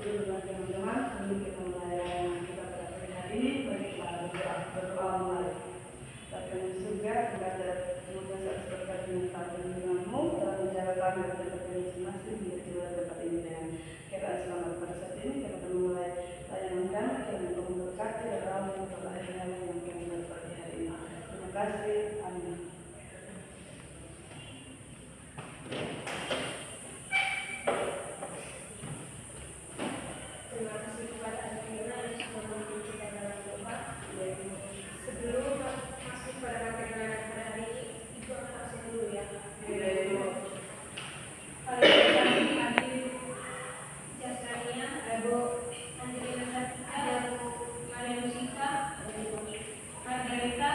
dulu dengan teman-teman. Sebelum kita mulai kita pada pagi hari ini, mari kita berdoa mulai. Bapa di surga, kita semoga saat berkat dengan takdir denganmu dalam menjalankan dan berkat masing-masing hingga kita dapat ini dengan kiraan selamat pada saat ini. Kita akan mulai layanan kami yang memberkati dan ramai untuk layanan yang kami dapat hari ini. Terima kasih. Amin. Terima kasih kepada Adriana yang sudah memimpin kita dalam doa. Sebelum masuk pada materi pada hari ini, Ibu akan absen dulu ya. Hadir jasanya Ibu Adriana, ada Maria Musika, Margarita,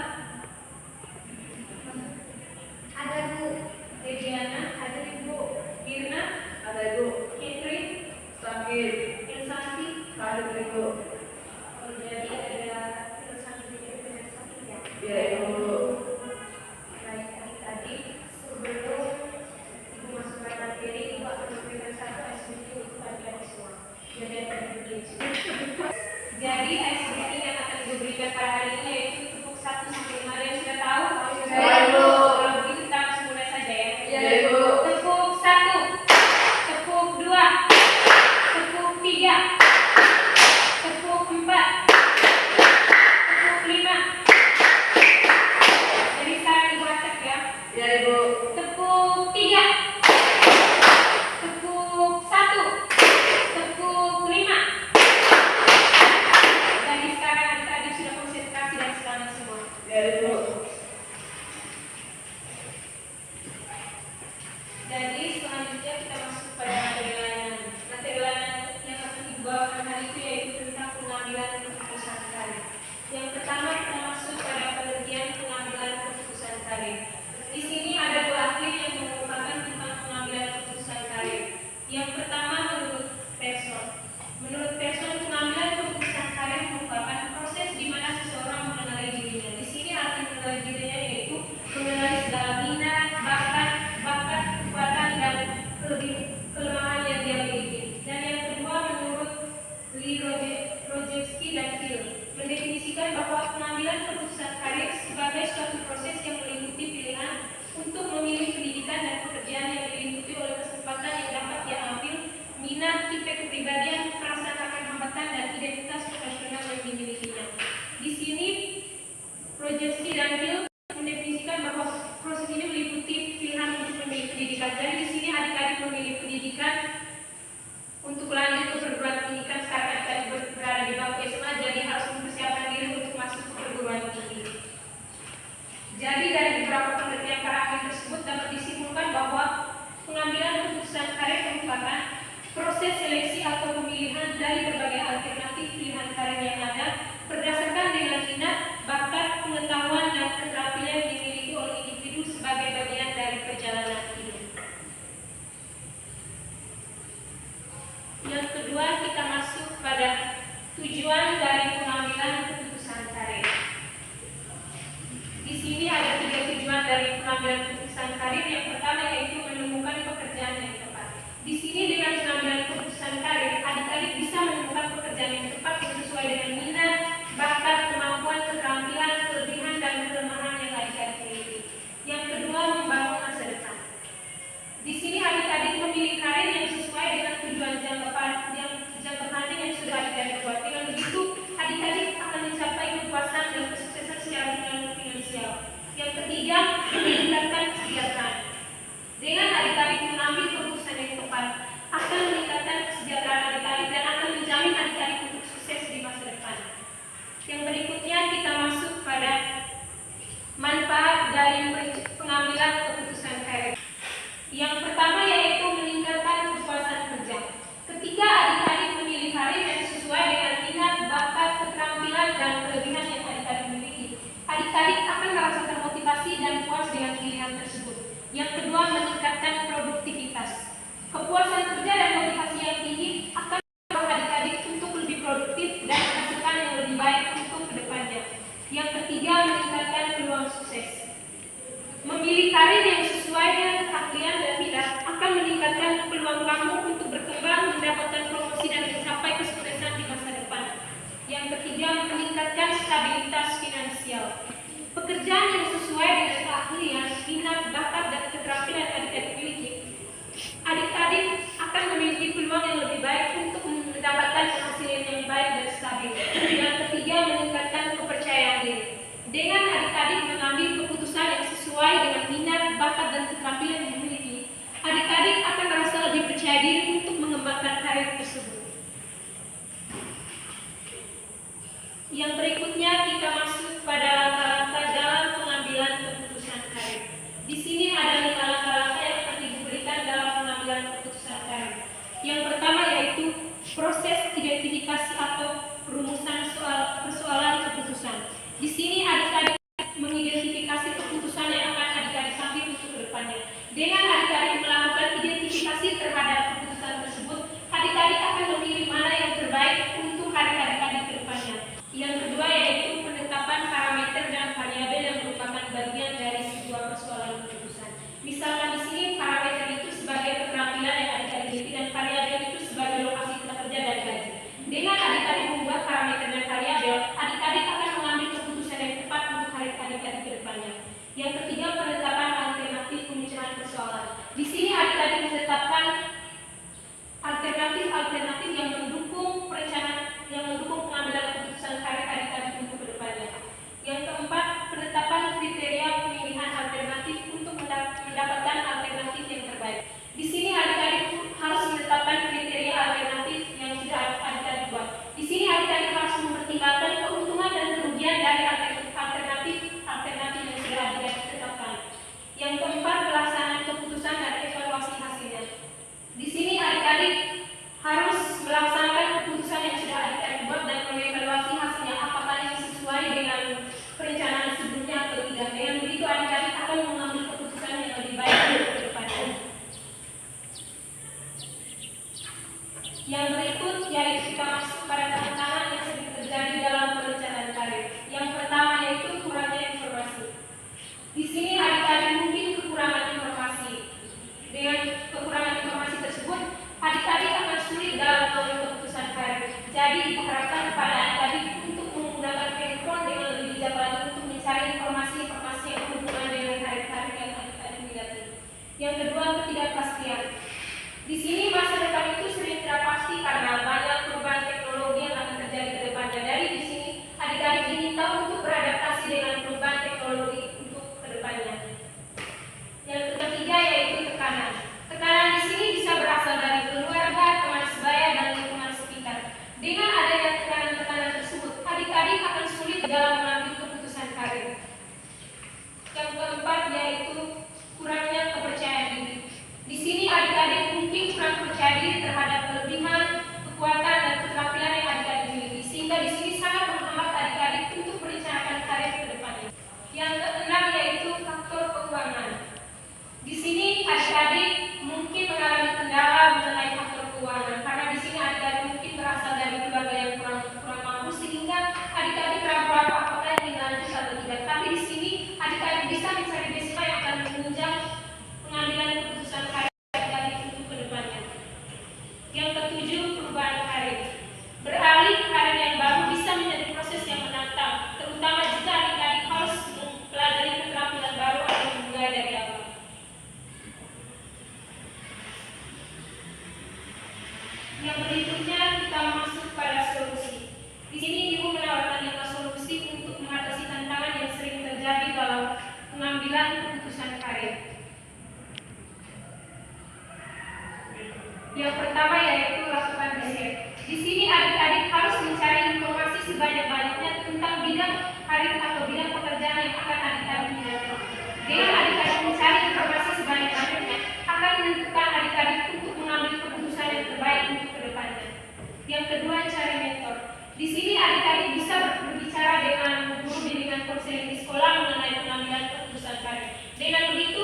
ada Bu Regiana, ada Ibu Irna, ada Ibu Catherine, sakit. Kalau itu jadi ada sakit ya. Ya Ibu. Baik tadi sebelum Ibu masuk ke materi, Ibu akan memberikan satu SBT untuk kalian semua. Jadi SBT yang akan Ibu berikan pada hari ini yaitu tepuk 1 sampai 5. Yang sudah tahu? Ya Ibu. Kalau begitu kita langsung mulai saja ya. Ya Ibu. Tepuk 1, tepuk 2, tepuk 3. Tepuk 4, tepuk 5. Jadi sekarang Ibu acak ya. Ya Ibu. Tepuk 3, tepuk 1, tepuk 5. Jadi sekarang adik-adik sudah konsentrasi dan selamat semua. Ya Ibu. Jadi selanjutnya kita masuk pada materi layanan. Materi layanan yang akan Ibu bawakan hari itu yaitu tentang pengambilan keputusan karir. Yang pertama kita masuk pada pengertian pengambilan keputusan karir. Di sini ada dua ahli yang mengungkapkan tentang pengambilan keputusan karir. Yang pertama menurut Pearson. Menurut Pearson, pengambilan keputusan karir merupakan proses di mana seseorang mengenali dirinya. Di sini arti mengenali dirinya yaitu mengenali segala minat, bakat, kekuatan dan kelemahan yang dia miliki. Dan yang kedua menurut Lee Rodzewski dan Phil mendefinisikan bahwa pengambilan keputusan karir sebagai suatu proses yang meliputi pilihan untuk memilih pendidikan dan pekerjaan yang diliputi oleh kesempatan yang dapat dia ambil, minat, tipe kepribadian, perasaan akan hambatan dan identitas profesional yang dimilikinya. Di sini Rodzewski dan Phil mendefinisikan bahwa proses ini meliputi pilihan untuk memilih pendidikan. Jadi di sini adik-adik memilih pendidikan untuk lanjut ke perguruan tinggi. Kan sekarang adik-adik berada di bangku SMA, jadi harus mempersiapkan diri untuk masuk ke perguruan tinggi. Jadi dari beberapa penelitian para ahli tersebut dapat disimpulkan bahwa pengambilan keputusan karir merupakan proses seleksi atau pemilihan dari berbagai alternatif pilihan karir yang ada berdasarkan dengan minat, bakat, pengetahuan dan keterampilan yang dimiliki oleh individu sebagai bagian dari perjalanan hidup. Yang kedua, kita masuk pada tujuan dari pengambilan keputusan karir. Di sini ada 3 tujuan dari pengambilan keputusan karir. Yang pertama yaitu menemukan pekerjaan yang tepat. Di sini dengan pengambilan keputusan karir, adik-adik bisa menemukan pekerjaan yang tepat sesuai dengan minat, bakat, kemampuan, keterampilan, kelebihan dan kelemahan yang adik-adik miliki. Yang kedua, membangun masa depan. Di sini adik-adik memilih karir yang sesuai dengan tujuan jangka panjang yang sudah adik-adik buat. Dengan begitu, adik-adik akan mencapai kepuasan dan kesuksesan secara finansial. Yang ketiga, meningkatkan kesejahteraan. Dengan adik-adik mengambil keputusan yang tepat, akan meningkatkan kesejahteraan adik-adik dan akan menjamin adik-adik untuk sukses di masa depan. Yang berikutnya kita masuk pada manfaat dari pengambilan keputusan karir. Yang pertama yaitu meningkatkan kepuasan kerja. Ketika adik-adik memilih karir yang sesuai dengan minat, bakat, keterampilan dan kelebihan yang adik-adik miliki, adik-adik akan merasa termotivasi dan puas dengan pilihan tersebut. Yang kedua, meningkatkan produktivitas. Kepuasan kerja dan motivasi yang tinggi akan membuat adik-adik untuk lebih produktif dan menghasilkan yang lebih baik untuk kedepannya. Yang ketiga, meningkatkan peluang sukses. Memilih karir yang sesuai dengan keahlian dan minat akan meningkatkan peluang kamu untuk berkembang, mendapatkan promosi dan pencapaian stabilitas finansial. Pekerjaan yang sesuai dengan keahlian, minat, bakat, dan keterampilan adik-adik miliki, adik-adik akan memiliki peluang yang lebih baik untuk mendapatkan penghasilan yang baik dan stabil. Yang ketiga, meningkatkan kepercayaan diri. Dengan adik-adik mengambil keputusan yang sesuai dengan minat, bakat, dan keterampilan yang dimiliki, adik-adik akan merasa lebih percaya diri untuk mengembangkan karir tersebut. Yang berikutnya kita masuk pada langkah-langkah dalam pengambilan keputusan karir. Di sini ada 5 langkah-langkah yang akan diberikan dalam pengambilan keputusan karir. Yang pertama yaitu proses identifikasi atau perumusan persoalan keputusan. Di sini adik-adik mengidentifikasi keputusan yang akan adik-adik ambil untuk kedepannya. Dengan adik-adik melakukan identifikasi terhadap keputusan tersebut, adik-adik akan memilih mana yang terbaik untuk adik-adik kedepannya. Yang kedua yaitu penetapan parameter dan variabel yang merupakan bagian dari sebuah persoalan keputusan. Misalkan di sini parameter itu sebagai keterampilan yang adik-adik miliki dan variabel itu sebagai lokasi tempat kerja dan gaji. Dengan adik-adik membuat parameter dan variabel, adik-adik akan mengambil keputusan yang tepat untuk adik-adik ke depannya. Yang ketiga, penetapan alternatif pemecahan persoalan. Di sini adik-adik menetapkan alternatif yang mendukung perencanaan, yang mendukung pengambilan keputusan karir adik-adik untuk kedepannya. Yang keempat, penetapan kriteria pemilihan alternatif untuk mendapatkan alternatif yang terbaik. Di sini adik-adik harus menetapkan kriteria alternatif yang sudah adik-adik buat. Di sini adik-adik harus mempertimbangkan keuntungan dan kerugian dari alternatif yang sudah adik-adik tetapkan. Yang keempat, pelaksanaan keputusan dan evaluasi hasilnya. Di sini adik-adik harus melaksanakan keputusan yang sudah adik-adik buat dan mengevaluasi hasilnya apakah ini sesuai dengan perencanaan sebelumnya atau tidak. Dengan begitu adik-adik akan mengambil keputusan yang lebih baik untuk ke depannya. Yang berikut yaitu kita masuk pada tantangan yang sering terjadi dalam perencanaan karir. Yang pertama yaitu kurangnya informasi. Di sini adik-adik mungkin kekurangan informasi. Dengan kekurangan informasi tersebut, adik-adik akan sulit dalam mengambil keputusan karir. Jadi diharapkan kepada adik-adik untuk menggunakan handphone dengan lebih bijak lagi untuk mencari informasi-informasi yang berhubungan dengan karir-karir yang adik-adik miliki. Yang kedua, ketidakpastian. Di sini masa depan itu sering tidak pasti karena banyak perubahan teknologi yang akan terjadi ke depannya. Dari di sini adik-adik diminta untuk beradaptasi dengan perubahan teknologi untuk ke depannya. Yang ketiga yaitu tekanan. Tekanan di sini bisa berasal dari keluarga, teman sebaya, dan lingkungan sekitar. Dengan adanya tekanan-tekanan tersebut, adik-adik akan sulit dalam mengambil keputusan karir. Yang keempat yaitu kurangnya kepercayaan diri. Di sini adik-adik mungkin kurang percaya diri terhadap kelebihan, kekuatan, dan keterampilan yang adik-adik miliki, sehingga di sini sangat menghambat adik-adik untuk merencanakan karir ke depannya. Yang keenam yaitu faktor keuangan. Di sini adik-adik mungkin mengalami kendala mengenai faktor keuangan karena di sini adik-adik mungkin berasal dari keluarga yang kurang mampu sehingga adik-adik ragu-ragu apakah ingin lanjut atau tidak. Tapi di sini adik-adik bisa mencari beasiswa yang akan menunjang pengambilan keputusan karir adik-adik untuk ke depannya. Yang ketujuh, perubahan karir. Beralih ke karir yang baru bisa menjadi proses yang menantang, terutama jika adik-adik harus mempelajari keterampilan baru atau memulai dari awal. Yang berikutnya kita masuk pada solusi. Di sini Ibu menawarkan 5 solusi untuk mengatasi tantangan yang sering terjadi dalam pengambilan keputusan karir. Yang pertama yaitu lakukan riset. Di sini adik-adik harus mencari informasi sebanyak-banyaknya tentang bidang karir atau bidang pekerjaan yang akan adik-adik miliki. Dengan adik-adik mencari informasi sebanyak-banyaknya akan menentukan adik-adik untuk mengambil keputusan yang terbaik untuk ke depannya. Yang kedua, cari mentor. Di sini adik-adik bisa berbicara dengan guru bimbingan konseling di sekolah mengenai pengambilan keputusan karir. Dengan begitu